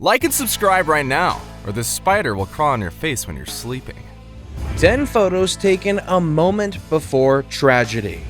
Like and subscribe right now, or this spider will crawl on your face when you're sleeping. 10 photos taken a moment before tragedy.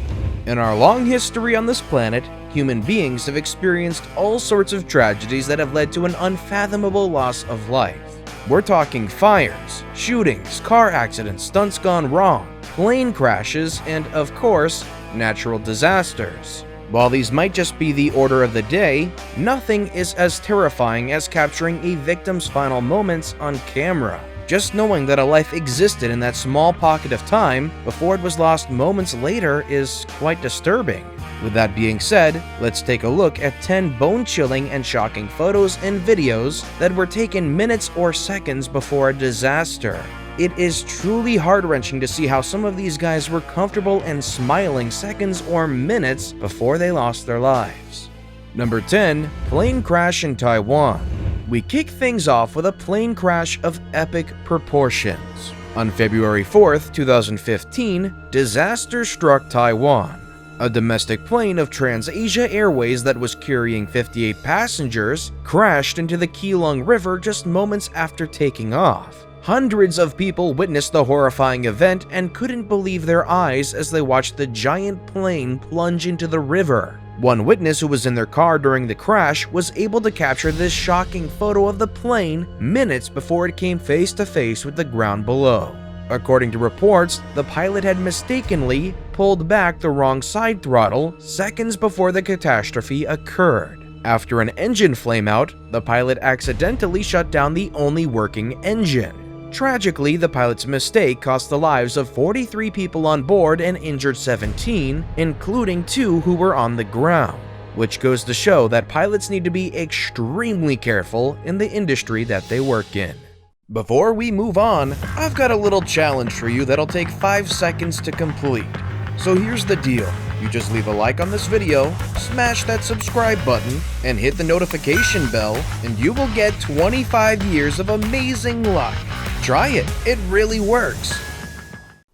In our long history on this planet, human beings have experienced all sorts of tragedies that have led to an unfathomable loss of life. We're talking fires, shootings, car accidents, stunts gone wrong, plane crashes, and of course, natural disasters. While these might just be the order of the day, nothing is as terrifying as capturing a victim's final moments on camera. Just knowing that a life existed in that small pocket of time before it was lost moments later is quite disturbing. With that being said, let's take a look at 10 bone-chilling and shocking photos and videos that were taken minutes or seconds before a disaster. It is truly heart-wrenching to see how some of these guys were comfortable and smiling seconds or minutes before they lost their lives. Number 10. Plane crash in Taiwan. We kick things off with a plane crash of epic proportions. On February 4th, 2015, disaster struck Taiwan. A domestic plane of TransAsia Airways that was carrying 58 passengers crashed into the Keelung River just moments after taking off. Hundreds of people witnessed the horrifying event and couldn't believe their eyes as they watched the giant plane plunge into the river. One witness who was in their car during the crash was able to capture this shocking photo of the plane minutes before it came face to face with the ground below. According to reports, the pilot had mistakenly pulled back the wrong side throttle seconds before the catastrophe occurred. After an engine flameout, the pilot accidentally shut down the only working engine. Tragically, the pilot's mistake cost the lives of 43 people on board and injured 17, including 2 who were on the ground, which goes to show that pilots need to be extremely careful in the industry that they work in. Before we move on, I've got a little challenge for you that'll take 5 seconds to complete. So here's the deal. You just leave a like on this video, smash that subscribe button, and hit the notification bell, and you will get 25 years of amazing luck. Try it, it really works.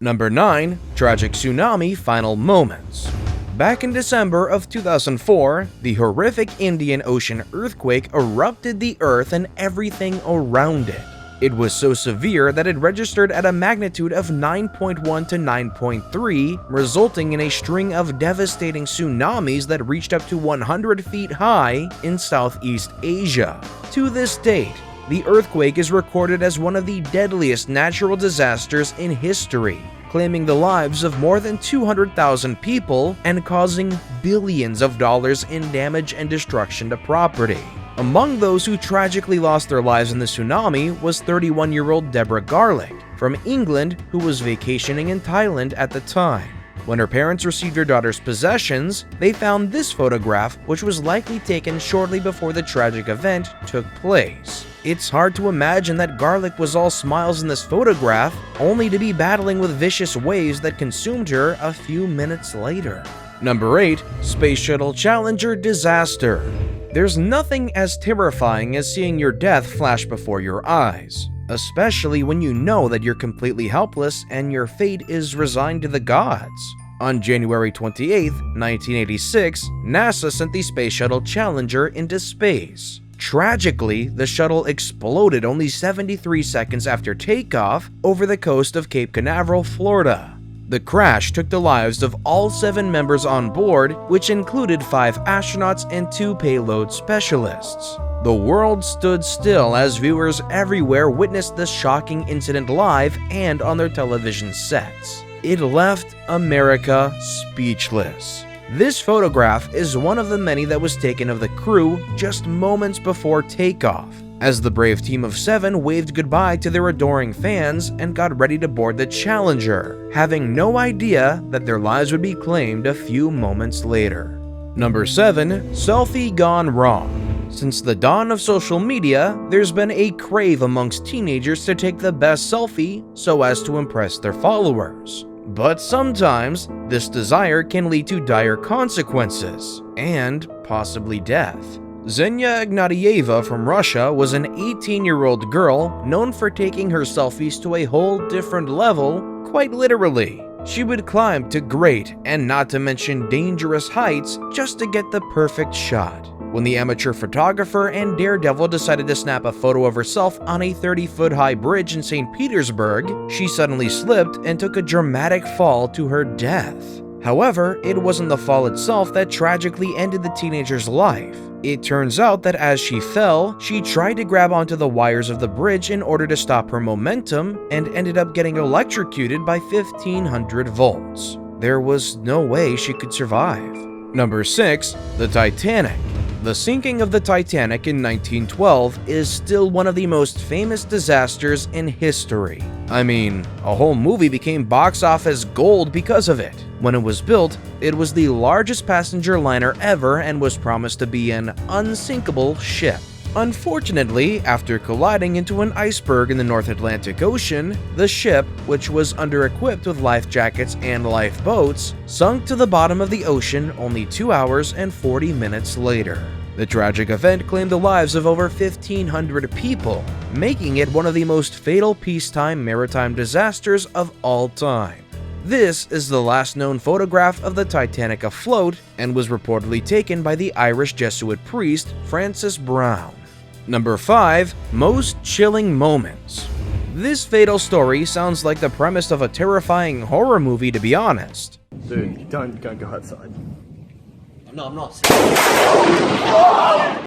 Number 9. Tragic tsunami final moments. Back in December of 2004, the horrific Indian Ocean earthquake erupted the earth and everything around it. It was so severe that it registered at a magnitude of 9.1 to 9.3, resulting in a string of devastating tsunamis that reached up to 100 feet high in Southeast Asia. To this date, the earthquake is recorded as one of the deadliest natural disasters in history, claiming the lives of more than 200,000 people and causing billions of dollars in damage and destruction to property. Among those who tragically lost their lives in the tsunami was 31-year-old Deborah Garlick from England, who was vacationing in Thailand at the time. When her parents received her daughter's possessions, they found this photograph, which was likely taken shortly before the tragic event took place. It's hard to imagine that Garlick was all smiles in this photograph, only to be battling with vicious waves that consumed her a few minutes later. Number 8. Space Shuttle Challenger disaster. There's nothing as terrifying as seeing your death flash before your eyes, especially when you know that you're completely helpless and your fate is resigned to the gods. On January 28, 1986, NASA sent the Space Shuttle Challenger into space. Tragically, the shuttle exploded only 73 seconds after takeoff over the coast of Cape Canaveral, Florida. The crash took the lives of all 7 members on board, which included 5 astronauts and 2 payload specialists. The world stood still as viewers everywhere witnessed this shocking incident live and on their television sets. It left America speechless. This photograph is one of the many that was taken of the crew just moments before takeoff, as the brave team of 7 waved goodbye to their adoring fans and got ready to board the Challenger, having no idea that their lives would be claimed a few moments later. Number 7. Selfie gone wrong. Since the dawn of social media, there's been a crave amongst teenagers to take the best selfie so as to impress their followers. But sometimes, this desire can lead to dire consequences, and possibly death. Xenia Ignatieva from Russia was an 18-year-old girl known for taking her selfies to a whole different level, quite literally. She would climb to great and not to mention dangerous heights just to get the perfect shot. When the amateur photographer and daredevil decided to snap a photo of herself on a 30-foot-high bridge in St. Petersburg, she suddenly slipped and took a dramatic fall to her death. However, it wasn't the fall itself that tragically ended the teenager's life. It turns out that as she fell, she tried to grab onto the wires of the bridge in order to stop her momentum and ended up getting electrocuted by 1500 volts. There was no way she could survive. Number 6. The Titanic. The sinking of the Titanic in 1912 is still one of the most famous disasters in history. I mean, a whole movie became box office gold because of it. When it was built, it was the largest passenger liner ever and was promised to be an unsinkable ship. Unfortunately, after colliding into an iceberg in the North Atlantic Ocean, the ship, which was under-equipped with life jackets and lifeboats, sunk to the bottom of the ocean only 2 hours and 40 minutes later. The tragic event claimed the lives of over 1,500 people, making it one of the most fatal peacetime maritime disasters of all time. This is the last known photograph of the Titanic afloat and was reportedly taken by the Irish Jesuit priest Francis Brown. Number 5. Most chilling moments. This fatal story sounds like the premise of a terrifying horror movie, to be honest. Dude, don't go outside. I'm not.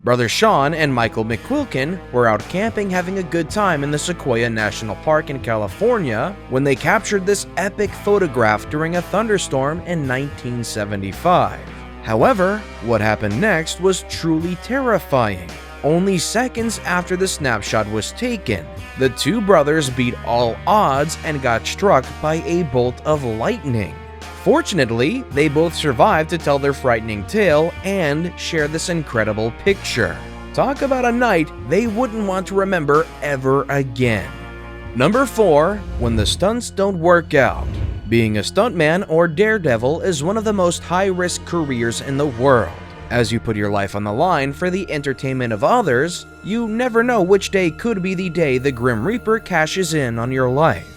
Brother Sean and Michael McQuilkin were out camping having a good time in the Sequoia National Park in California when they captured this epic photograph during a thunderstorm in 1975. However, what happened next was truly terrifying. Only seconds after the snapshot was taken, the two brothers beat all odds and got struck by a bolt of lightning. Fortunately, they both survived to tell their frightening tale and share this incredible picture. Talk about a night they wouldn't want to remember ever again. Number 4. When the stunts don't work out. Being a stuntman or daredevil is one of the most high-risk careers in the world. As you put your life on the line for the entertainment of others, you never know which day could be the day the Grim Reaper cashes in on your life.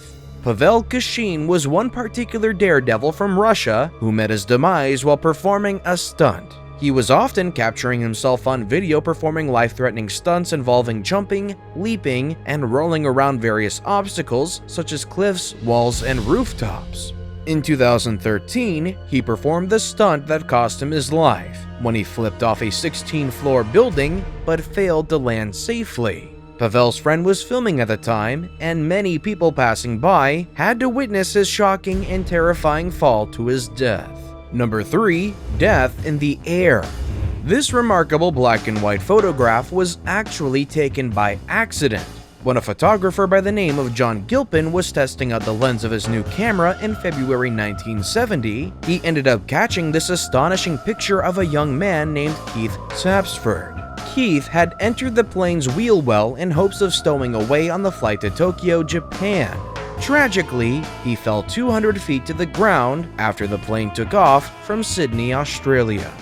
Pavel Kashin was one particular daredevil from Russia who met his demise while performing a stunt. He was often capturing himself on video performing life-threatening stunts involving jumping, leaping, and rolling around various obstacles such as cliffs, walls, and rooftops. In 2013, he performed the stunt that cost him his life when he flipped off a 16-floor building but failed to land safely. Pavel's friend was filming at the time, and many people passing by had to witness his shocking and terrifying fall to his death. Number 3. Death in the air. This remarkable black and white photograph was actually taken by accident. When a photographer by the name of John Gilpin was testing out the lens of his new camera in February 1970, he ended up catching this astonishing picture of a young man named Keith Sapsford. Keith had entered the plane's wheel well in hopes of stowing away on the flight to Tokyo, Japan. Tragically, he fell 200 feet to the ground after the plane took off from Sydney, Australia.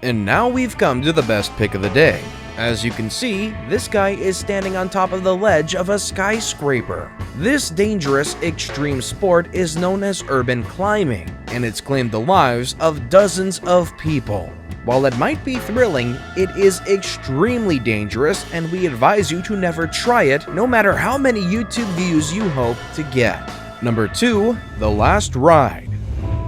And now we've come to the best pick of the day. As you can see, this guy is standing on top of the ledge of a skyscraper. This dangerous extreme sport is known as urban climbing, and it's claimed the lives of dozens of people. While it might be thrilling, it is extremely dangerous, and we advise you to never try it, no matter how many YouTube views you hope to get. Number 2. The Last Ride.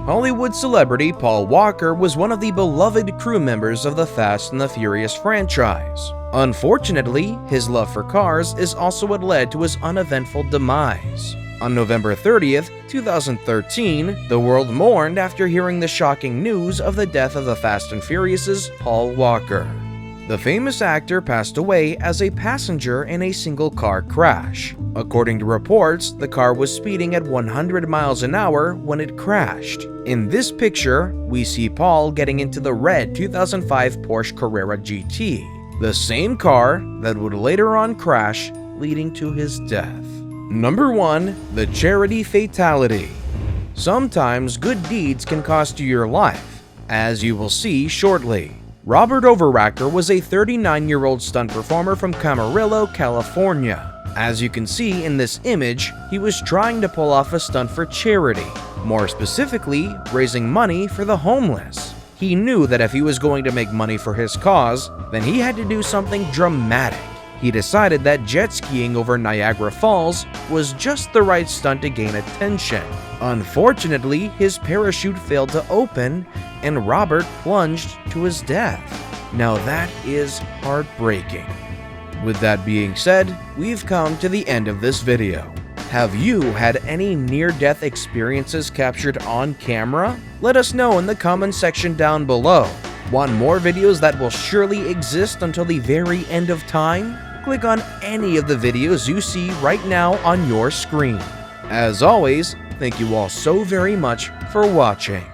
Hollywood celebrity Paul Walker was one of the beloved crew members of the Fast and the Furious franchise. Unfortunately, his love for cars is also what led to his uneventful demise. On November 30th, 2013, the world mourned after hearing the shocking news of the death of the Fast and Furious's Paul Walker. The famous actor passed away as a passenger in a single-car crash. According to reports, the car was speeding at 100 miles an hour when it crashed. In this picture, we see Paul getting into the red 2005 Porsche Carrera GT, the same car that would later on crash, leading to his death. Number 1. The Charity Fatality. Sometimes good deeds can cost you your life, as you will see shortly. Robert Overacker was a 39-year-old stunt performer from Camarillo, California. As you can see in this image, he was trying to pull off a stunt for charity, more specifically, raising money for the homeless. He knew that if he was going to make money for his cause, then he had to do something dramatic. He decided that jet skiing over Niagara Falls was just the right stunt to gain attention. Unfortunately, his parachute failed to open, and Robert plunged to his death. Now that is heartbreaking. With that being said, we've come to the end of this video. Have you had any near-death experiences captured on camera? Let us know in the comment section down below. Want more videos that will surely exist until the very end of time? Click on any of the videos you see right now on your screen. As always, thank you all so very much for watching.